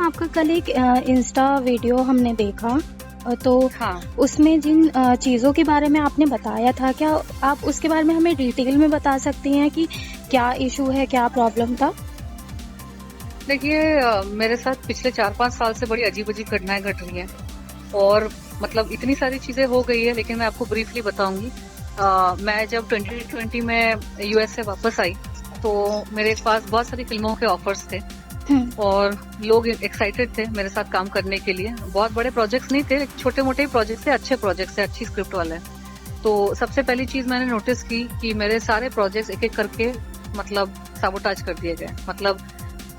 आपका कल एक इंस्टा वीडियो हमने देखा, तो हाँ। उसमें जिन चीज़ों के बारे में आपने बताया था, क्या आप उसके बारे में हमें डिटेल में बता सकती हैं कि क्या इशू है, क्या प्रॉब्लम था? देखिए, मेरे साथ पिछले 4-5 साल से बड़ी अजीब-अजीब घटनाएं घट रही हैं और मतलब इतनी सारी चीजें हो गई है, लेकिन मैं आपको ब्रीफली बताऊंगी। मैं जब 2020 में यूएस से वापस आई तो मेरे पास बहुत सारी फिल्मों के ऑफर्स थे और लोग एक्साइटेड थे मेरे साथ काम करने के लिए। बहुत बड़े प्रोजेक्ट्स नहीं थे, छोटे मोटे ही प्रोजेक्ट्स थे, अच्छे प्रोजेक्ट्स थे, अच्छी स्क्रिप्ट वाले। तो सबसे पहली चीज मैंने नोटिस की कि मेरे सारे प्रोजेक्ट्स एक एक करके मतलब साबोटाज कर दिए गए। मतलब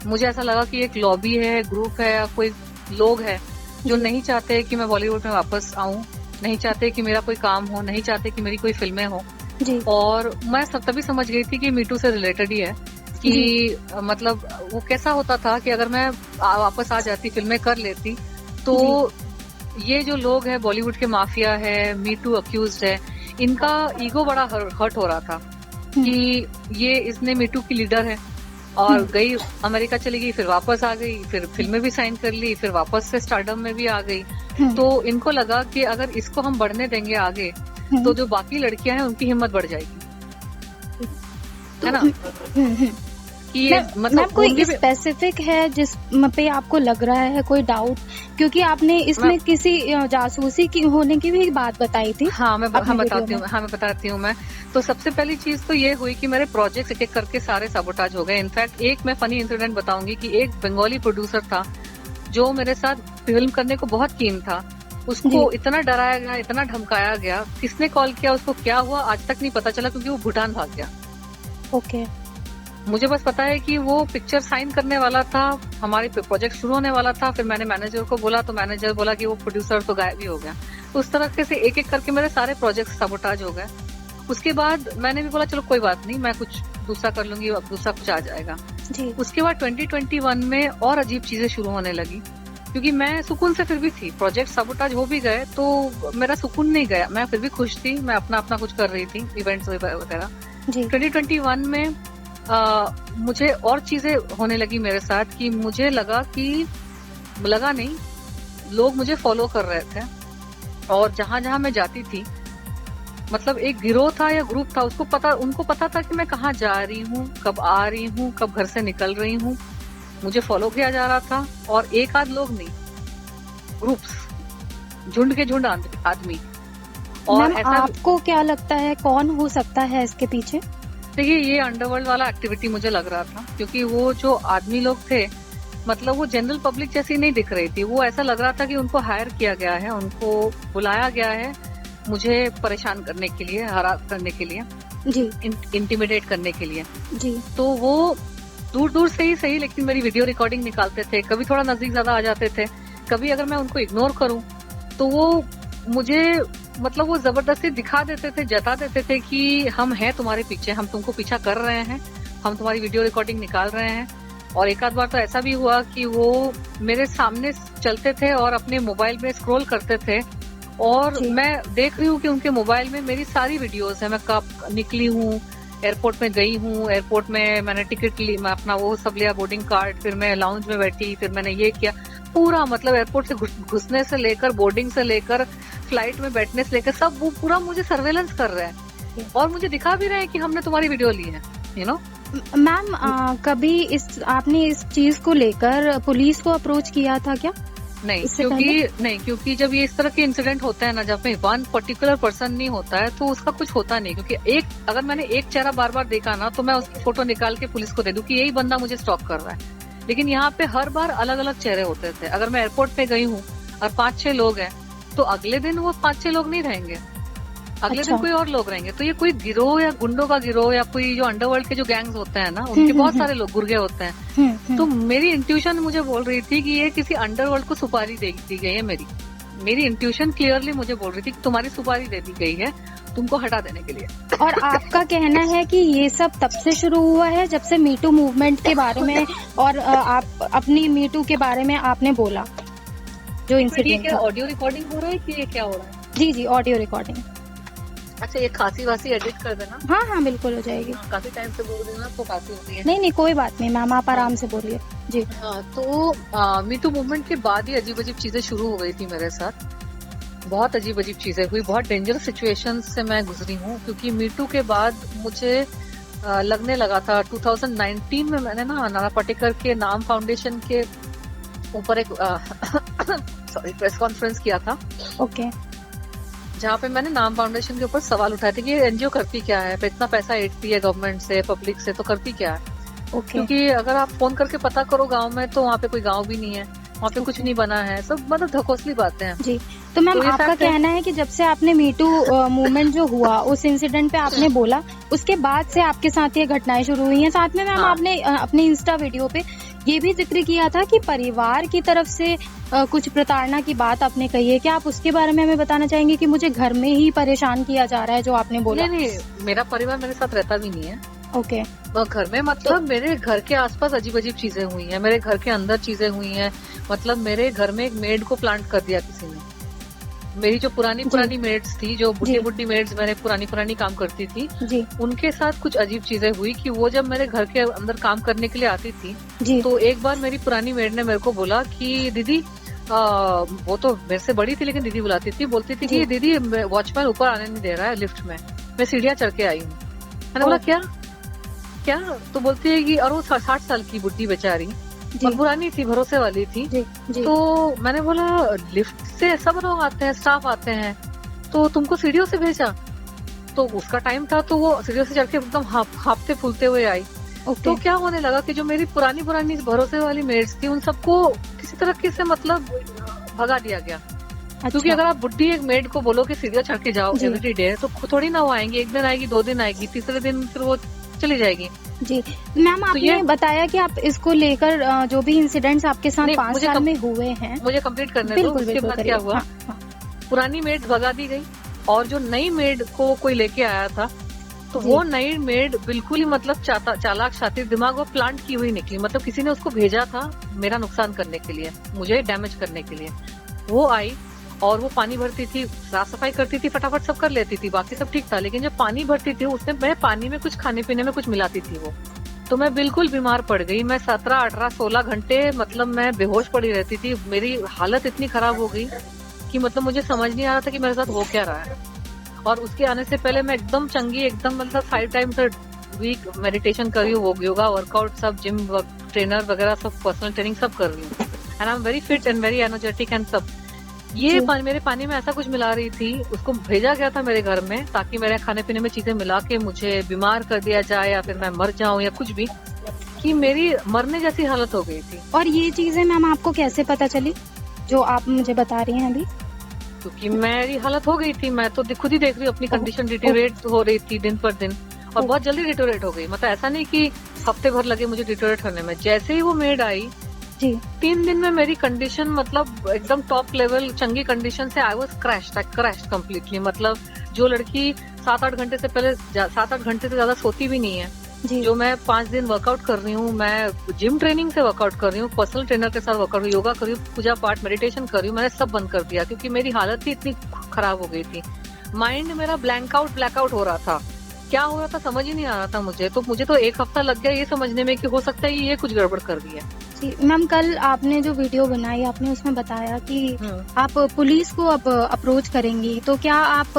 मुझे ऐसा लगा कि एक लॉबी है, ग्रुप है या कोई लोग है जो नहीं चाहते कि मैं बॉलीवुड में वापस आऊं, नहीं चाहते कि मेरा कोई काम हो, नहीं चाहते कि मेरी कोई फिल्में हो। और मैं तभी समझ गई थी कि मीटू से रिलेटेड ही है कि मतलब वो कैसा होता था कि अगर मैं वापस आ जाती, फिल्में कर लेती, तो ये जो लोग हैं बॉलीवुड के माफिया है, मीटू अक्यूज्ड है, इनका ईगो बड़ा हर्ट हो रहा था कि ये इसने मीटू की लीडर है और गई अमेरिका चली गई, फिर वापस आ गई, फिर फिल्में भी साइन कर ली, फिर वापस से स्टारडम में भी आ गई। तो इनको लगा कि अगर इसको हम बढ़ने देंगे आगे तो जो बाकी लड़कियां हैं उनकी हिम्मत बढ़ जाएगी, है ना? कि ये मतलब कोई स्पेसिफिक है जिस पे आपको लग रहा है, कोई डाउट? क्योंकि आपने इसमें किसी जासूसी की होने की भी बात बताई थी। हाँ, मैं बताती हूँ। मैं तो सबसे पहली चीज तो ये हुई कि मेरे प्रोजेक्ट्स एक एक करके सारे साबोटाज हो गए। इनफैक्ट एक मैं फनी इंसिडेंट बताऊंगी कि एक बंगाली प्रोड्यूसर था जो मेरे साथ फिल्म करने को बहुत कीन था, उसको इतना डराया गया, इतना धमकाया गया, किसने कॉल किया, उसको क्या हुआ आज तक नहीं पता चला क्योंकि वो भूटान भाग गया। ओके। मुझे बस पता है कि वो पिक्चर साइन करने वाला था, हमारे प्रोजेक्ट शुरू होने वाला था, फिर मैंने मैनेजर को बोला तो मैनेजर बोला कि वो प्रोड्यूसर तो गायब ही हो गया। उस तरह से एक एक करके मेरे सारे प्रोजेक्ट साबोटाज हो गए। उसके बाद मैंने भी बोला चलो कोई बात नहीं, मैं कुछ दूसरा कर लूंगी, अब दूसरा कुछ आ जाएगा। उसके बाद 2021 में और अजीब चीजें शुरू होने लगी क्योंकि मैं सुकून से फिर भी थी, प्रोजेक्ट साबोटाज हो भी गए तो मेरा सुकून नहीं गया, मैं फिर भी खुश थी, मैं अपना कुछ कर रही थी, इवेंट्स वगैरह। 2021 में मुझे और चीजें होने लगी मेरे साथ कि मुझे लगा नहीं, लोग मुझे फॉलो कर रहे थे और जहां जहां मैं जाती थी मतलब एक गिरोह था या ग्रुप था, उनको पता था कि मैं कहाँ जा रही हूँ, कब आ रही हूँ, कब घर से निकल रही हूँ, मुझे फॉलो किया जा रहा था। और एक आध लोग नहीं, ग्रुप्स, झुंड के झुंड आदमी। और ऐसा आपको क्या लगता है कौन हो सकता है इसके पीछे? देखिए, ये अंडरवर्ल्ड वाला एक्टिविटी मुझे लग रहा था क्योंकि वो जो आदमी लोग थे मतलब वो जनरल पब्लिक जैसी नहीं दिख रही थी। वो ऐसा लग रहा था कि उनको हायर किया गया है, उनको बुलाया गया है मुझे परेशान करने के लिए, हरास करने के लिए, इंटिमिडेट करने के लिए। तो वो दूर दूर से ही सही, लेकिन मेरी वीडियो रिकॉर्डिंग निकालते थे, कभी थोड़ा नजदीक ज्यादा आ जाते थे, कभी अगर मैं उनको इग्नोर करूं तो वो मुझे मतलब वो जबरदस्ती दिखा देते थे, जता देते थे कि हम हैं तुम्हारे पीछे, हम तुमको पीछा कर रहे हैं, हम तुम्हारी वीडियो रिकॉर्डिंग निकाल रहे हैं। और एक आध बार तो ऐसा भी हुआ कि वो मेरे सामने चलते थे और अपने मोबाइल में स्क्रॉल करते थे और मैं देख रही हूँ कि उनके मोबाइल में मेरी सारी वीडियोस है, मैं कब निकली हूँ, एयरपोर्ट में गई हूँ, एयरपोर्ट में मैंने टिकट ली, मैं अपना वो सब लिया, बोर्डिंग कार्ड, फिर मैं लाउंज में बैठी, फिर मैंने ये किया, पूरा मतलब एयरपोर्ट से घुसने से लेकर, बोर्डिंग से लेकर, फ्लाइट में बैठने से लेकर सब वो पूरा मुझे सर्वेलेंस कर रहे हैं और मुझे दिखा भी रहे हैं कि हमने तुम्हारी वीडियो ली है, यू नो। मैम, कभी आपने इस चीज को लेकर पुलिस को अप्रोच किया था क्या? नहीं, क्योंकि जब ये इस तरह के इंसिडेंट होते हैं ना, जब वन पर्टिकुलर पर्सन नहीं होता है तो उसका कुछ होता नहीं, क्योंकि अगर मैंने एक चेहरा बार बार देखा ना तो मैं उसकी फोटो निकाल के पुलिस को दे दूं कि यही बंदा मुझे स्टॉक कर रहा है। लेकिन यहाँ पे हर बार अलग अलग चेहरे होते थे। अगर मैं एयरपोर्ट पे गई हूँ और 5-6 लोग हैं तो अगले दिन वो 5-6 लोग नहीं रहेंगे, अगले दिन कोई और लोग रहेंगे। तो ये कोई गिरोह या गुंडों का गिरोह या कोई जो अंडरवर्ल्ड के जो गैंग्स होते हैं ना, उनके बहुत सारे लोग गुर्गे होते हैं। तो मेरी इंट्यूशन मुझे बोल रही थी कि ये किसी अंडरवर्ल्ड को सुपारी दे दी गई है। मेरी इंट्यूशन क्लियरली मुझे बोल रही थी कि तुम्हारी सुपारी दे दी गई है तुमको हटा देने के लिए। और आपका कहना है कि ये सब तब से शुरू हुआ है जब से मीटू मूवमेंट के बारे में और आप अपनी मीटू के बारे में आपने बोला जो इंसिडेंट था? ऑडियो रिकॉर्डिंग हो रहा है कि ये क्या हो रहा है? जी, ऑडियो रिकॉर्डिंग। अच्छा, ये खांसी वासी एडिट कर देना। हाँ, बिल्कुल हो जाएगी। काफी टाइम से बोल रही हूँ, आपको खांसी होती है। नहीं, कोई बात नहीं मैम, आप आराम से बोलिए। जी तो मीटू मूवमेंट के बाद ही अजीब अजीब चीजें शुरू हो गई थी मेरे साथ। बहुत अजीब अजीब चीजें हुई, बहुत डेंजरस सिचुएशंस से मैं गुजरी हूँ, क्योंकि मीटू के बाद मुझे लगने लगा था 2019 में मैंने ना नाना पाटेकर के नाम फाउंडेशन के ऊपर एक सॉरी प्रेस कॉन्फ्रेंस किया था। ओके जहाँ पे मैंने नाम फाउंडेशन के ऊपर सवाल उठाए थे कि ये एनजीओ करती क्या है, इतना पैसा ऐंठती है गवर्नमेंट से, पब्लिक से, तो करती क्या है। ओके क्योंकि अगर आप फोन करके पता करो गांव में, तो वहाँ पे कोई गांव भी नहीं है, वहाँ पे कुछ नहीं बना है, सब मतलब धकोसली बातें हैं। जी। तो मैम तो ये आपका fact है। कहना है कि जब से आपने मीटू मूवमेंट जो हुआ उस इंसिडेंट पे आपने बोला, उसके बाद से आपके साथ ये घटनाएं शुरू हुई हैं। साथ में मैम हाँ। आपने अपने इंस्टा वीडियो पे ये भी जिक्र किया था कि परिवार की तरफ से कुछ प्रताड़ना की बात आपने कही है। क्या आप उसके बारे में हमें बताना चाहेंगे कि मुझे घर में ही परेशान किया जा रहा है, जो आपने बोला? नहीं, मेरा परिवार मेरे साथ रहता भी नहीं है। ओके घर में मतलब मेरे घर के आसपास अजीब अजीब चीजें हुई हैं, मेरे घर के अंदर चीजें हुई हैं। मतलब मेरे घर में एक मेड को प्लांट कर दिया किसी ने। मेरी जो पुरानी मेड्स थी, जो बुड्ढी मेड्स मेरे पुरानी काम करती थी, जी उनके साथ कुछ अजीब चीजें हुई कि वो जब मेरे घर के अंदर काम करने के लिए आती थी, जी तो एक बार मेरी पुरानी मेड ने मेरे को बोला कि दीदी, वो तो मेरे से बड़ी थी लेकिन दीदी बुलाती थी, बोलती थी कि दीदी वॉचमैन ऊपर आने नहीं दे रहा है लिफ्ट में, मैं सीढ़ियाँ चढ़ के आई हूँ। मैंने बोला क्या क्या? तो बोलती है कि, और वो 60 साल की बुढ़ी बेचारी, और पुरानी थी, भरोसे वाली थी। जी जी तो मैंने बोला लिफ्ट से सब लोग आते हैं, स्टाफ आते हैं, तो तुमको सीढ़ियों से भेजा? तो उसका टाइम था, तो वो सीढ़ियों से चढ़ के एकदम हाफते फूलते हुए आई। तो क्या होने लगा कि जो मेरी पुरानी भरोसे वाली मेड्स थी, उन सबको किसी तरीके से मतलब भगा दिया गया। क्योंकि अगर आप बुढ़ी एक मेड को बोलो कि सीढ़ियाँ चढ़ के जाओ एवरी डे, तो थोड़ी ना वो आएंगी, एक दिन आएगी, 2 दिन आएगी, तीसरे दिन फिर वो चली जाएगी। जी मैम, आपने बताया कि आप इसको लेकर जो भी इंसिडेंट्स आपके साथ 5 साल में हुए हैं, मुझे कंप्लीट करने दो। उसके बाद क्या हुआ, पुरानी मेड भगा दी गई, और जो नई मेड को कोई लेके आया था, तो वो नई मेड बिल्कुल ही मतलब चालाक शातिर दिमाग, वो प्लांट की हुई निकली। मतलब किसी ने उसको भेजा था मेरा नुकसान करने के लिए, मुझे डैमेज करने के लिए। वो आई और वो पानी भरती थी, साफ सफाई करती थी, फटाफट सब कर लेती थी, बाकी सब ठीक था। लेकिन जब पानी भरती थी, उसने मैं पानी में कुछ खाने पीने में कुछ मिलाती थी वो, तो मैं बिल्कुल बीमार पड़ गई। मैं 17, 18, 16 घंटे मतलब मैं बेहोश पड़ी रहती थी। मेरी हालत इतनी खराब हो गई कि मतलब मुझे समझ नहीं आ रहा था कि मेरे साथ हो क्या रहा है। और उसके आने से पहले मैं एकदम चंगी, एकदम मतलब 5 टाइम्स वीक मेडिटेशन कर रही हूँ, योगा वर्कआउट सब, जिम ट्रेनर वगैरह सब, पर्सनल ट्रेनिंग सब कर रही हूँ, and I am very fit and very energetic and सब। ये मेरे पानी में ऐसा कुछ मिला रही थी, उसको भेजा गया था मेरे घर में, ताकि मेरे खाने पीने में चीजें मिला के मुझे बीमार कर दिया जाए, या फिर मैं मर जाऊं या कुछ भी, कि मेरी मरने जैसी हालत हो गई थी। और ये चीजें मैम आपको कैसे पता चली, जो आप मुझे बता रही हैं अभी? क्योंकि मेरी हालत हो गई थी, मैं तो खुद ही देख रही हूँ अपनी कंडीशन डिटोरेट हो रही थी दिन पर दिन, और बहुत जल्दी डिटोरेट हो गई। मतलब ऐसा नहीं कि हफ्ते भर लगे मुझे डिटोरेट होने में। जैसे ही वो मेड आई, जी 3 दिन में मेरी कंडीशन मतलब एकदम टॉप लेवल चंगी कंडीशन से आई वाज क्रैश्ड कंप्लीटली। मतलब जो लड़की 7-8 घंटे से पहले 7-8 घंटे से ज्यादा सोती भी नहीं है, जो मैं 5 दिन वर्कआउट कर रही हूँ, मैं जिम ट्रेनिंग से वर्कआउट कर रही हूँ, पर्सनल ट्रेनर के साथ वर्कआउट, योगा कर रही हूँ, पूजा पाठ मेडिटेशन कर रही हूँ, मैंने सब बंद कर दिया, क्योंकि मेरी हालत ही इतनी खराब हो गई थी। माइंड मेरा ब्लैकआउट हो रहा था, क्या हो रहा था समझ ही नहीं आ रहा था मुझे। तो मुझे तो 1 हफ्ता लग गया ये समझने में कि हो सकता है ये कुछ गड़बड़ कर रही है। जी मैम, कल आपने जो वीडियो बनाई, आपने उसमें बताया कि आप पुलिस को अब अप्रोच करेंगी, तो क्या आप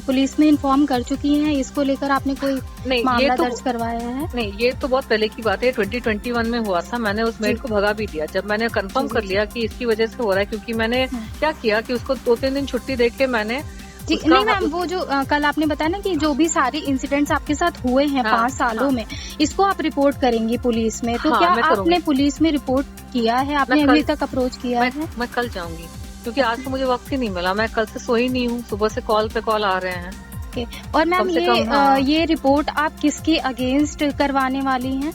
पुलिस में इन्फॉर्म कर चुकी हैं? इसको लेकर आपने कोई मामला दर्ज करवाया है? नहीं, ये तो बहुत पहले की बात है, 2021 में हुआ था। मैंने उस मेड को भगा भी दिया जब मैंने कंफर्म कर लिया कि इसकी वजह से हो रहा है। क्योंकि मैंने क्या किया कि उसको 2-3 दिन छुट्टी दे के मैंने जी नहीं मैम, वो जो कल आपने बताया ना कि जो भी सारे इंसिडेंट्स आपके साथ हुए हैं 5 सालों में, इसको आप रिपोर्ट करेंगी पुलिस में, तो क्या आपने पुलिस में रिपोर्ट किया है? आपने अभी तक अप्रोच किया है? मैं कल जाऊंगी, क्योंकि आज तो मुझे वक्त ही नहीं मिला। मैं कल से सोई नहीं हूँ, सुबह से कॉल पे कॉल आ रहे हैं। और मैम ये रिपोर्ट आप किसके अगेंस्ट करवाने वाली हैं?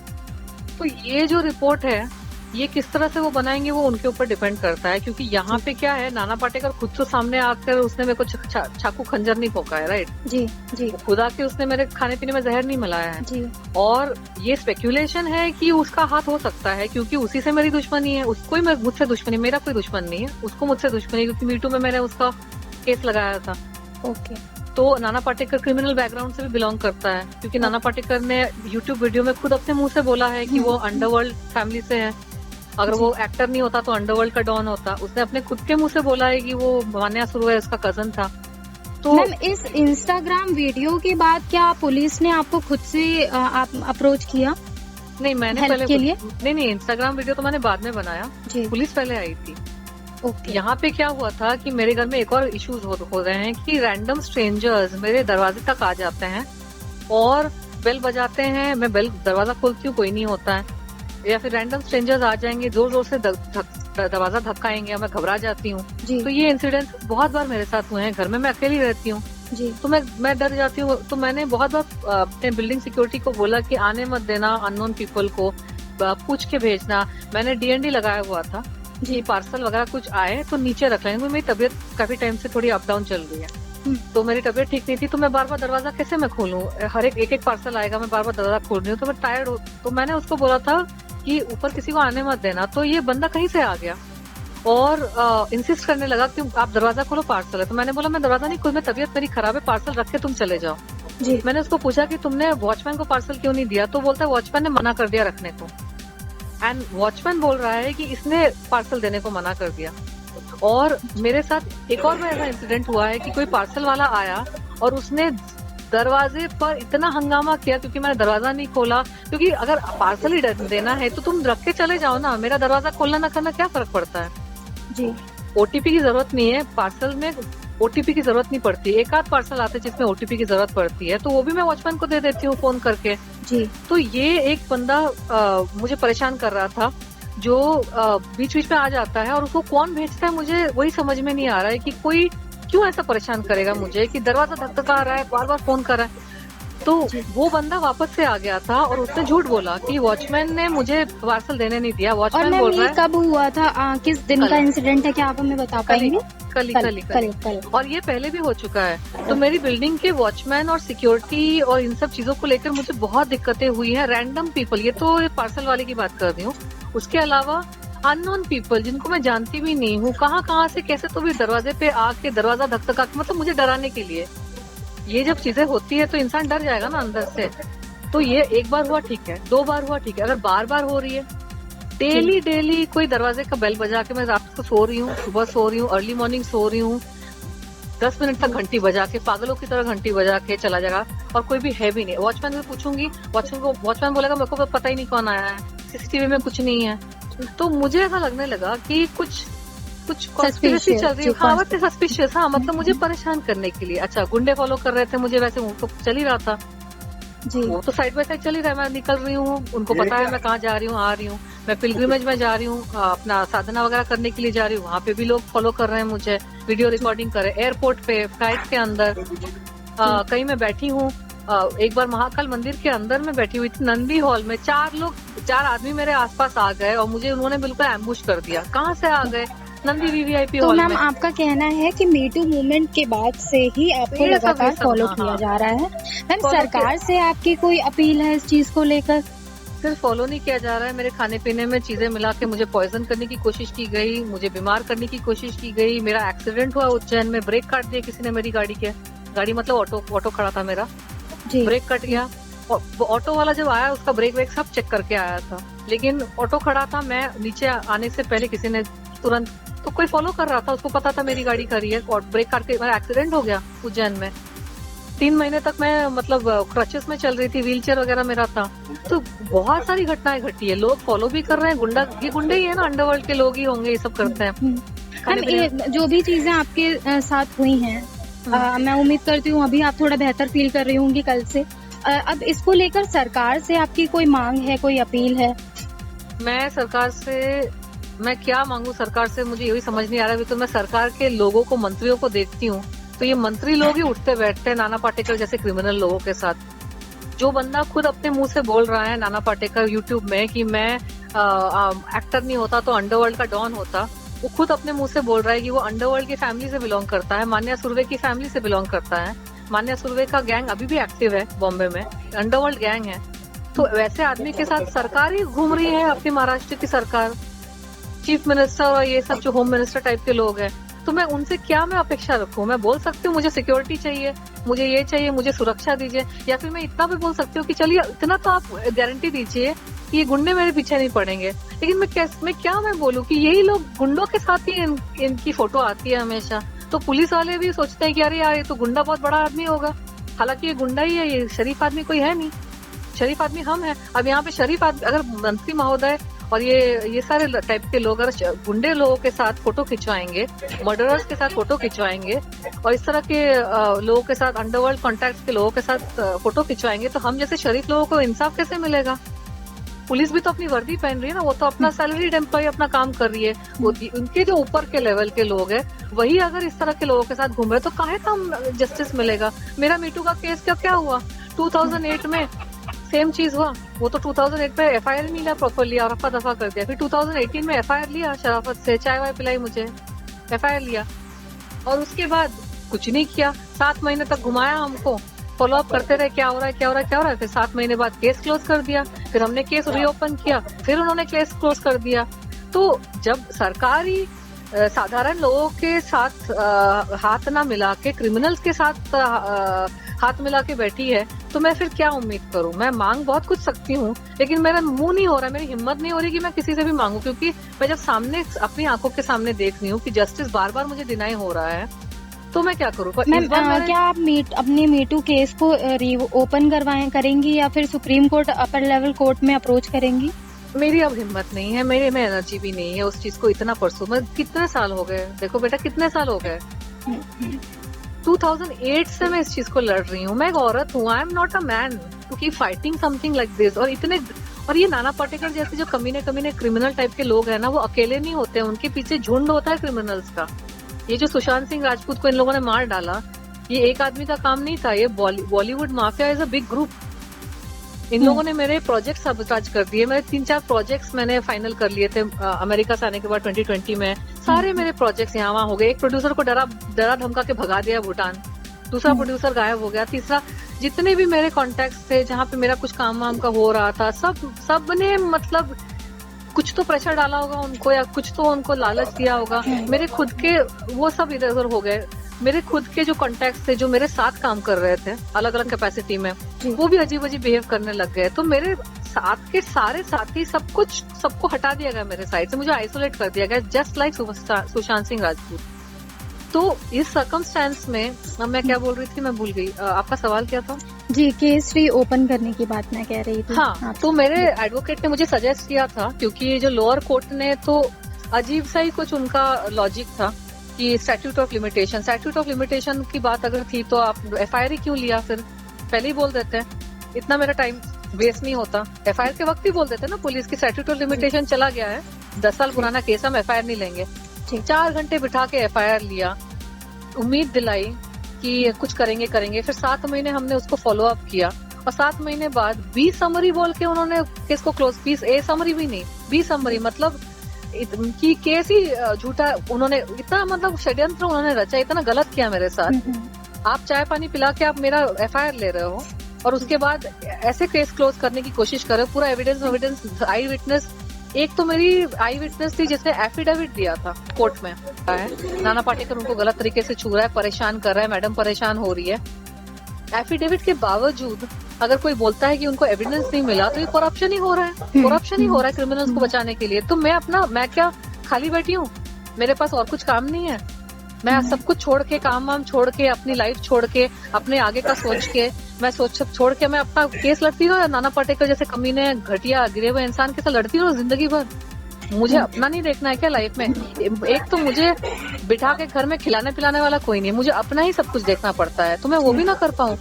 तो ये जो रिपोर्ट है, ये किस तरह से वो बनाएंगे वो उनके ऊपर डिपेंड करता है। क्योंकि यहाँ पे क्या है, नाना पाटेकर खुद तो सामने आकर उसने मेरे को चाकू खंजर नहीं फोका है, राइट? जी खुद आके उसने मेरे खाने पीने में जहर नहीं मिलाया है जी। और ये स्पेक्यूलेशन है कि उसका हाथ हो सकता है, क्योंकि उसी से मेरी दुश्मनी है। उसको ही मुझसे दुश्मनी, मेरा कोई दुश्मन नहीं है, उसको मुझसे दुश्मनी, क्योंकि मीटू में मैंने उसका केस लगाया था। ओके। तो नाना पाटेकर क्रिमिनल बैकग्राउंड से भी बिलोंग करता है, क्योंकि नाना पाटेकर ने यूट्यूब वीडियो में खुद अपने मुंह से बोला है कि वो अंडरवर्ल्ड फैमिली से है। अगर वो एक्टर नहीं होता तो अंडरवर्ल्ड का डॉन होता। उसने अपने खुद के मुंह से बोला है कि वो मान्या सुरवे उसका कजन था। तो मैम इस इंस्टाग्राम वीडियो के बाद क्या पुलिस ने आपको खुद से अप्रोच किया? नहीं, मैंने पहले के लिए नहीं, इंस्टाग्राम वीडियो तो मैंने बाद में बनाया, पुलिस पहले आई थी। यहाँ पे क्या हुआ था कि मेरे घर में एक और इश्यूज हो रहे हैं कि रैंडम स्ट्रेंजर्स मेरे दरवाजे तक आ जाते हैं और बेल बजाते हैं। मैं दरवाजा खोलती हूँ, कोई नहीं होता है, या फिर रैंडम स्ट्रेंजर्स आ जाएंगे, जोर जोर से दरवाजा धक्काएंगे, मैं घबरा जाती हूँ। तो ये इंसिडेंट बहुत बार मेरे साथ हुए हैं। घर में मैं अकेली रहती हूँ तो मैं डर जाती हूँ। तो मैंने बहुत बार अपने बिल्डिंग सिक्योरिटी को बोला कि आने मत देना अननोन पीपल को, पूछ के भेजना। मैंने DND लगाया हुआ था जी, पार्सल वगैरह कुछ आए तो नीचे रख लेंगे। मेरी तबीयत काफी टाइम से थोड़ी अप डाउन चल रही है, तो मेरी तबीयत ठीक नहीं थी, तो मैं बार बार दरवाजा कैसे मैं खोलूं, हर एक पार्सल आएगा, मैं बार बार दरवाजा खोल रही हूँ, तो मैं टायर्ड हूँ। तो मैंने उसको बोला था कि ऊपर किसी को आने मत देना। तो ये बंदा कहीं से आ गया और इंसिस्ट करने लगा कि आप दरवाजा खोलो, पार्सल है। तो मैंने बोला मैं दरवाजा नहीं खोल, मैं तबीयत मेरी खराब है, पार्सल रख के तुम चले जाओ जी। मैंने उसको पूछा कि तुमने वॉचमैन को पार्सल क्यों नहीं दिया, तो बोलता है वॉचमैन ने मना कर दिया रखने को। एंड वॉचमैन बोल रहा है कि इसने पार्सल देने को मना कर दिया। और मेरे साथ एक और ऐसा इंसिडेंट हुआ है कि कोई पार्सल वाला आया और उसने दरवाजे पर इतना हंगामा किया क्योंकि मैंने दरवाजा नहीं खोला। क्योंकि अगर पार्सल ही देना है तो तुम रख के चले जाओ ना, मेरा दरवाजा खोलना ना करना क्या फर्क पड़ता है जी। OTP की जरूरत नहीं है, पार्सल में OTP की जरूरत नहीं पड़ती। एक आध पार्सल आते जिसमें OTP की जरूरत पड़ती है तो वो भी मैं वॉचमैन को दे देती हूँ फोन करके जी। तो ये एक बंदा मुझे परेशान कर रहा था जो बीच बीच में आ जाता है, और उसको कौन भेजता है मुझे वही समझ में नहीं आ रहा है कि कोई क्यों ऐसा परेशान करेगा मुझे कि दरवाजा धक्का रहा है, बार बार फोन कर रहा है। तो वो बंदा वापस से आ गया था और उसने झूठ बोला कि वॉचमैन ने मुझे पार्सल देने नहीं दिया। वॉचमैन बोल रहा है कब हुआ था, किस दिन का इंसिडेंट है, क्या आप हमें बता पाएंगे? कल। और ये पहले भी हो चुका है। तो मेरी बिल्डिंग के वॉचमैन और सिक्योरिटी और इन सब चीजों को लेकर मुझे बहुत दिक्कतें हुई हैं। रैंडम पीपल, ये तो पार्सल वाले की बात कर रही हूँ, उसके अलावा अननोन पीपल जिनको मैं जानती भी नहीं हूँ, कहाँ से कैसे तो भी दरवाजे पे आके दरवाजा धक्का, मतलब मुझे डराने के लिए। ये जब चीजें होती है तो इंसान डर जाएगा ना अंदर से। तो ये एक बार हुआ ठीक है, 2 बार हुआ ठीक है, अगर बार बार हो रही है, डेली कोई दरवाजे का बेल बजा के, मैं रात को सो रही हूँ, सुबह सो रही हूँ, अर्ली मॉर्निंग सो रही हूँ, 10 मिनट तक घंटी बजा के, पागलों की तरह घंटी बजा के चला जाएगा और कोई भी है भी नहीं। वॉचमैन से पूछूंगी, वॉचमैन बोलेगा मेरे को पता ही नहीं कौन आया है, CCTV में कुछ नहीं है। तो मुझे ऐसा लगने लगा कि कुछ कॉन्स्पिरेसी चल रही है। हाँ, सस्पिशियस, हाँ, मतलब मुझे परेशान करने के लिए। अच्छा, गुंडे फॉलो कर रहे थे मुझे, वैसे उनको चल ही रहा था जी, वो तो साइड बाय साइड चल ही रहा है, मैं निकल रही हूँ, उनको पता है मैं कहाँ जा रही हूँ, आ रही हूँ, मैं पिलग्रिमेज में जा रही हूँ, अपना साधना वगैरह करने के लिए जा रही हूँ, वहाँ पे भी लोग फॉलो कर रहे हैं मुझे, वीडियो रिकॉर्डिंग कर रहे हैं, एयरपोर्ट पे, फ्लाइट के अंदर, कहीं मैं बैठी हूँ। एक बार महाकाल मंदिर के अंदर में बैठी हुई थी, नंदी हॉल में, 4 आदमी मेरे आसपास आ गए और मुझे उन्होंने बिल्कुल एम्बुश कर दिया। कहाँ से आ गए? नंदी VVIP तो हॉल मैम में। आपका कहना है कि मीटू मूवमेंट के बाद से ही आपको लगातार फॉलो किया जा रहा है। मैम सरकार से आपकी कोई अपील है इस चीज को लेकर? सिर्फ फॉलो नहीं किया जा रहा है, मेरे खाने पीने में चीजें मिला के मुझे पॉइजन करने की कोशिश की गई, मुझे बीमार करने की कोशिश की गई। मेरा एक्सीडेंट हुआ उज्जैन में, ब्रेक काट दिया किसी ने मेरी गाड़ी मतलब ऑटो खड़ा था मेरा, ब्रेक कट गया। ऑटो वाला जब आया उसका ब्रेक वेक सब चेक करके आया था, लेकिन ऑटो खड़ा था, मैं नीचे आने से पहले किसी ने तुरंत, तो कोई फॉलो कर रहा था, उसको पता था मेरी गाड़ी खड़ी है, और ब्रेक करके मेरा एक्सीडेंट हो गया उज्जैन में। 3 महीने तक मैं मतलब क्रचेस में चल रही थी, व्हीलचेयर वगैरह मेरा था। तो बहुत सारी घटनाएं घटी है, लोग फॉलो भी कर रहे हैं, ये गुंडे ही है ना, अंडरवर्ल्ड के लोग ही होंगे, ये सब करते हैं। जो भी चीजें आपके साथ हुई हैं, मैं उम्मीद करती हूँ अभी आप थोड़ा बेहतर फील कर रही होंगी कल से। अब इसको लेकर सरकार से आपकी कोई मांग है, कोई अपील है? मैं सरकार से मैं क्या मांगू सरकार से, मुझे यही समझ नहीं आ रहा है। तो मैं सरकार के लोगों को, मंत्रियों को देखती हूँ तो ये मंत्री लोग ही उठते बैठते हैं नाना पाटेकर जैसे क्रिमिनल लोगों के साथ। जो बंदा खुद अपने मुंह से बोल रहा है, नाना पाटेकर, यूट्यूब में, कि मैं एक्टर नहीं होता तो अंडरवर्ल्ड का डॉन होता, वो खुद अपने मुंह से बोल रहा है कि वो अंडरवर्ल्ड की फैमिली से बिलोंग करता है, मान्या सुरवे की फैमिली से बिलोंग करता है। मान्या सुरवे का गैंग अभी भी एक्टिव है बॉम्बे में, अंडरवर्ल्ड गैंग है। तो वैसे आदमी के साथ सरकार ही घूम रही है, अपनी महाराष्ट्र की सरकार, चीफ मिनिस्टर और ये सब जो होम मिनिस्टर टाइप के लोग हैं। तो मैं उनसे क्या मैं अपेक्षा रखूं? मैं बोल सकती हूँ मुझे सिक्योरिटी चाहिए, मुझे ये चाहिए, मुझे सुरक्षा दीजिए, या फिर मैं इतना भी बोल सकती हूँ कि चलिए इतना तो आप गारंटी दीजिए कि ये गुंडे मेरे पीछे नहीं पड़ेंगे। लेकिन मैं क्या बोलूं कि यही लोग गुंडों के साथ ही इनकी फोटो आती है हमेशा। तो पुलिस वाले भी सोचते हैं कि अरे यार ये तो गुंडा बहुत बड़ा आदमी होगा, हालांकि ये गुंडा ही है, ये शरीफ आदमी कोई है नहीं, शरीफ आदमी हम हैं। अब यहाँ पे शरीफ आदमी अगर मंत्री महोदय और ये सारे टाइप के लोग अगर गुंडे लोगों के साथ फोटो खिंचवाएंगे, मर्डरर्स के साथ फोटो खिंचवाएंगे और इस तरह के लोगों के साथ, अंडरवर्ल्ड कॉन्टैक्ट्स के लोगों के साथ फोटो खिंचवाएंगे, तो हम जैसे शरीफ लोगों को इंसाफ कैसे मिलेगा? पुलिस भी तो अपनी वर्दी पहन रही है ना, वो तो अपना सैलरीड एम्प्लॉय अपना काम कर रही है। उनके जो ऊपर के लेवल के लोग हैं वही अगर इस तरह के लोगों के साथ घूम रहे तो काहे काम जस्टिस मिलेगा? मेरा मीटू का केस क्या हुआ 2008 में? सेम चीज हुआ। वो तो 2008 में एफआईआर नहीं लिया प्रॉपरली और रफा दफा कर दिया। फिर 2018 में एफआईआर लिया, शराफत से चाय वाय पिलाई मुझे, एफआईआर लिया और उसके बाद कुछ नहीं किया। 7 महीने तक घुमाया हमको, फॉलो अप करते रहे, क्या हो रहा है। फिर 7 महीने बाद केस क्लोज कर दिया, फिर हमने केस रीओपन किया, फिर उन्होंने केस क्लोज कर दिया। तो जब सरकारी साधारण लोगों के साथ हाथ ना मिला के क्रिमिनल्स के साथ हाथ मिला के बैठी है तो मैं फिर क्या उम्मीद करूं? मैं मांग बहुत कुछ सकती हूँ लेकिन मेरा मुंह नहीं हो रहा, मेरी हिम्मत नहीं हो रही कि मैं किसी से भी मांगू, क्योंकि मैं जब सामने अपनी आंखों के सामने देख रही हूँ कि जस्टिस बार बार मुझे डिनाई हो रहा है तो मैं क्या करूँ? क्या आप अपने मीटू केस को ओपन करेंगी या फिर supreme court upper level court में अप्रोच करेंगी? मेरी अब हिम्मत नहीं है, मेरे में एनर्जी भी नहीं है उस चीज को इतना परसों। मैं कितने साल हो गए, देखो बेटा कितने साल हो गए, 2008 से मैं इस चीज को लड़ रही हूँ। मैं एक औरत हूँ, I am not a man to keep fighting something like this. और ये नाना पाटेकर जैसे जो कमीने क्रिमिनल टाइप के लोग हैं ना, वो अकेले नहीं होते, उनके पीछे झुंड होता है क्रिमिनल्स का। ये जो सुशांत सिंह राजपूत को इन लोगों ने मार डाला, ये एक आदमी का काम नहीं था, ये Bollywood mafia is a big group. इन लोगों ने मेरे प्रोजेक्ट सबटाज कर दिए। मेरे 3-4 प्रोजेक्ट्स मैंने फाइनल कर लिए थे अमेरिका से आने के बाद 2020 में। सारे मेरे प्रोजेक्ट्स यहाँ वहाँ हो गए। एक प्रोड्यूसर को डरा धमका के भगा दिया भूटान, दूसरा प्रोड्यूसर गायब हो गया, तीसरा जितने भी मेरे कॉन्टेक्ट्स थे जहाँ पे मेरा कुछ काम वाम का हो रहा था, सब ने मतलब कुछ तो प्रेशर डाला होगा उनको या कुछ तो उनको लालच दिया होगा। मेरे खुद के वो सब इधर उधर हो गए। मेरे खुद के जो कॉन्टेक्ट्स थे जो मेरे साथ काम कर रहे थे अलग अलग कैपेसिटी में, वो भी अजीब अजीब बिहेव करने लग गए। तो मेरे साथ के सारे साथी सबको हटा दिया गया मेरे साइड से, मुझे आइसोलेट कर दिया गया, जस्ट लाइक सुशांत सिंह राजपूत। तो इस सर्कमस्टेंस में मैं क्या बोल रही थी, मैं भूल गई। आपका सवाल क्या था? जी, केस रीओपन करने की बात मैं कह रही थी। हाँ, तो मेरे एडवोकेट ने मुझे सजेस्ट किया था, क्योंकि जो लोअर कोर्ट ने तो अजीब सा ही कुछ उनका लॉजिक था कि स्टैट्यूट ऑफ लिमिटेशन की बात अगर थी तो आप एफआईआर ही क्यों लिया? फिर पहले ही बोल देते, इतना मेरा टाइम वेस्ट नहीं होता। एफआईआर के वक्त ही बोल देते ना पुलिस की स्टैट्यूट ऑफ लिमिटेशन चला गया है, 10 साल पुराना केस, हम एफआईआर नहीं लेंगे। 4 घंटे बिठा के एफआईआर लिया, उम्मीद दिलाई कि कुछ करेंगे। फिर 7 महीने हमने उसको फॉलो अप किया और 7 महीने बाद 20 समरी बोल के उन्होंने केस को क्लोज। 20 समरी भी नहीं, 20 समरी, मतलब कि केस ही झूठा। उन्होंने इतना मतलब षड्यंत्र उन्होंने रचा, इतना गलत किया मेरे साथ। आप चाय पानी पिला के आप मेरा एफआईआर ले रहे हो और उसके बाद ऐसे केस क्लोज करने की कोशिश कर रहे हो। पूरा एविडेंस आई विटनेस, एक तो मेरी आई विटनेस थी जिसने एफिडेविट दिया था कोर्ट में, नाना पाटेकर उनको गलत तरीके से छू रहा है, परेशान कर रहा है, मैडम परेशान हो रही है। एफिडेविट के बावजूद अगर कोई बोलता है कि उनको एविडेंस नहीं मिला तो ये करप्शन ही हो रहा है, क्रिमिनल्स को बचाने के लिए। तो मैं क्या खाली बैठी हूँ? मेरे पास और कुछ काम नहीं है? मैं सब कुछ छोड़ के, काम वाम छोड़ के, अपनी लाइफ छोड़ के, अपने आगे का सोच के, मैं छोड़ के मैं अपना केस लड़ती रहूं? नाना पाटेकर जैसे कमीने घटिया गिरे हुए इंसान के साथ लड़ती रहूं जिंदगी भर? मुझे अपना नहीं देखना है क्या लाइफ में? एक तो मुझे बिठा के घर में खिलाने पिलाने वाला कोई नहीं है, मुझे अपना ही सब कुछ देखना पड़ता है, तो मैं वो भी ना कर पाऊं।